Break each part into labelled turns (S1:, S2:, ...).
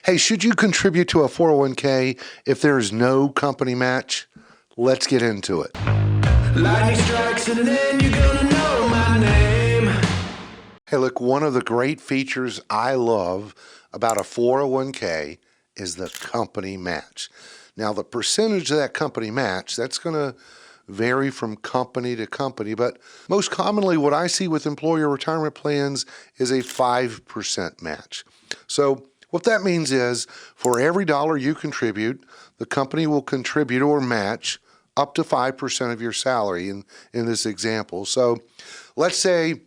S1: Hey, should you contribute to a 401k if there is no company match? Let's get into it.
S2: Lightning strikes and then you're gonna know my name.
S1: Hey, look, one of the great features I love about a 401k is the company match. Now, the percentage of that company match, that's going to vary from company to company, but most commonly what I see with employer retirement plans is a 5% match. So what that means is for every dollar you contribute, the company will contribute or match up to 5% of your salary in this example. So let's say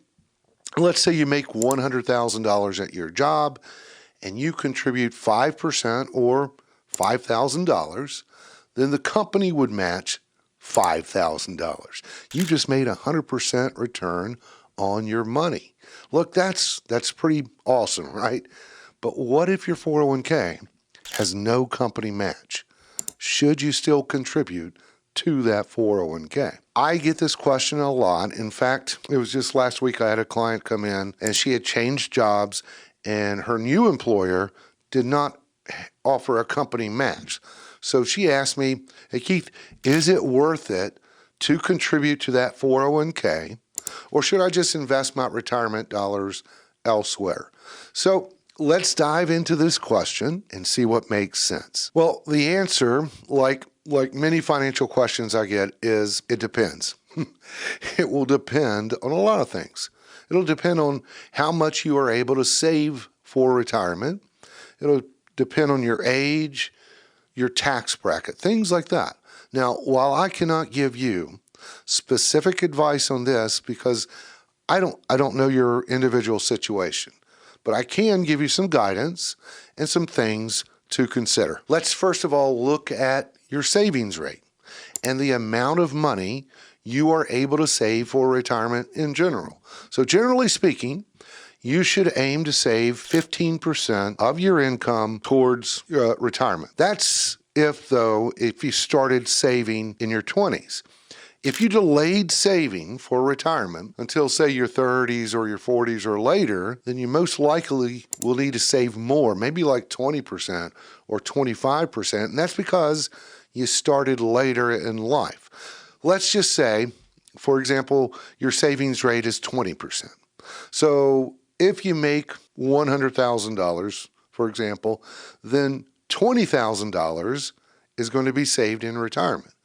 S1: you make $100,000 at your job and you contribute 5% or $5,000, then the company would match $5,000. You just made 100% return on your money. Look, that's pretty awesome, right? But what if your 401k has no company match? Should you still contribute to that 401k? I get this question a lot. In fact, it was just last week I had a client come in and she had changed jobs and her new employer did not offer a company match. So she asked me, hey Keith, is it worth it to contribute to that 401k or should I just invest my retirement dollars elsewhere? So let's dive into this question and see what makes sense. Well, the answer, like many financial questions I get, is it depends. It will depend on a lot of things. It'll depend on how much you are able to save for retirement. It'll depend on your age, your tax bracket, things like that. Now, while I cannot give you specific advice on this because I don't know your individual situation, but I can give you some guidance and some things to consider. Let's first of all look at your savings rate and the amount of money you are able to save for retirement in general. So generally speaking, you should aim to save 15% of your income towards retirement. That's if you started saving in your 20s. If you delayed saving for retirement until, say, your 30s or your 40s or later, then you most likely will need to save more, maybe like 20% or 25%, and that's because you started later in life. Let's just say, for example, your savings rate is 20%. So if you make $100,000, for example, then $20,000 is going to be saved in retirement.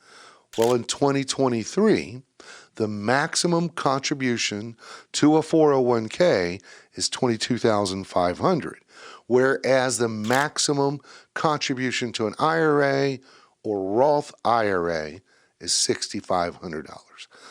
S1: Well, in 2023, the maximum contribution to a 401k is $22,500, whereas the maximum contribution to an IRA or Roth IRA is $6,500.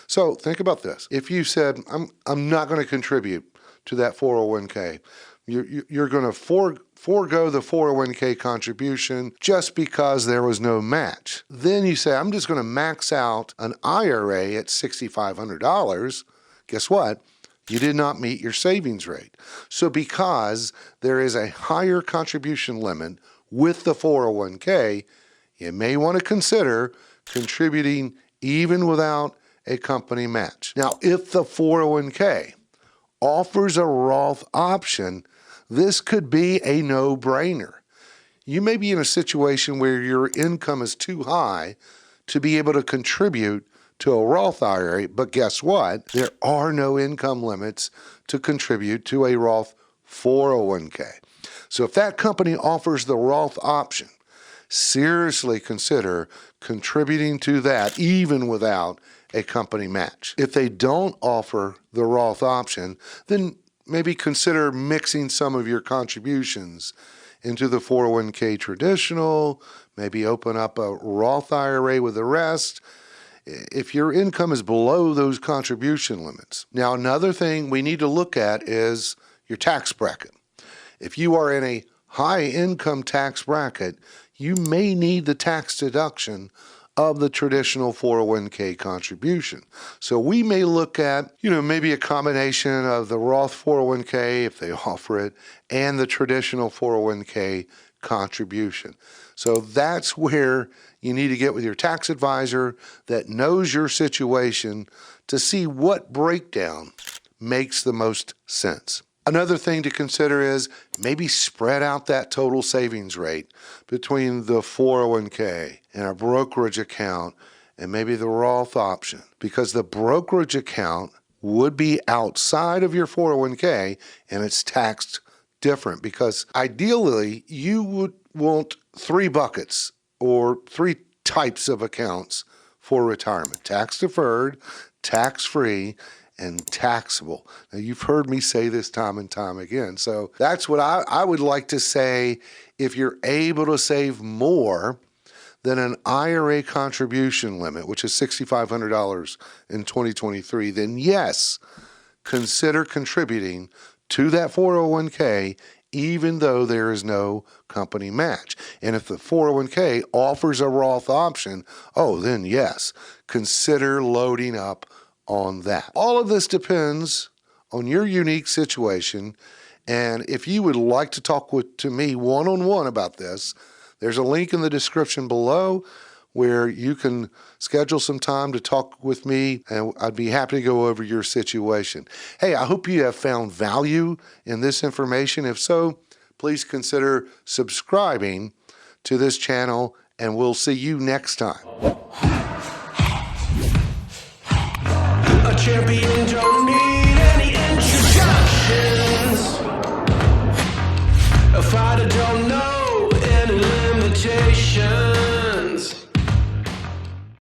S1: So think about this. If you said, I'm not going to contribute to that 401k, you're going to forego the 401k contribution just because there was no match. Then you say, I'm just going to max out an IRA at $6,500. Guess what? You did not meet your savings rate. So because there is a higher contribution limit with the 401k, you may want to consider contributing even without a company match. Now, if the 401k offers a Roth option, this could be a no-brainer. You may be in a situation where your income is too high to be able to contribute to a Roth IRA, but guess what? There are no income limits to contribute to a Roth 401k. So if that company offers the Roth option, seriously consider contributing to that even without a company match. If they don't offer the Roth option, then maybe consider mixing some of your contributions into the 401k traditional, maybe open up a Roth IRA with the rest if your income is below those contribution limits. Now, another thing we need to look at is your tax bracket. If you are in a high income tax bracket, you may need the tax deduction of the traditional 401k contribution. So we may look at, maybe a combination of the Roth 401k, if they offer it, and the traditional 401k contribution. So that's where you need to get with your tax advisor that knows your situation to see what breakdown makes the most sense. Another thing to consider is maybe spread out that total savings rate between the 401k and a brokerage account and maybe the Roth option, because the brokerage account would be outside of your 401k and it's taxed different, because ideally you would want 3 buckets or 3 types of accounts for retirement: tax deferred, tax free, and taxable. Now, you've heard me say this time and time again. So that's what I would like to say. If you're able to save more than an IRA contribution limit, which is $6,500 in 2023, then yes, consider contributing to that 401k, even though there is no company match. And if the 401k offers a Roth option, oh, then yes, consider loading up on that. All of this depends on your unique situation. And if you would like to talk to me one-on-one about this, there's a link in the description below where you can schedule some time to talk with me, and I'd be happy to go over your situation. Hey, I hope you have found value in this information. If so, please consider subscribing to this channel, and we'll see you next time.
S2: A champion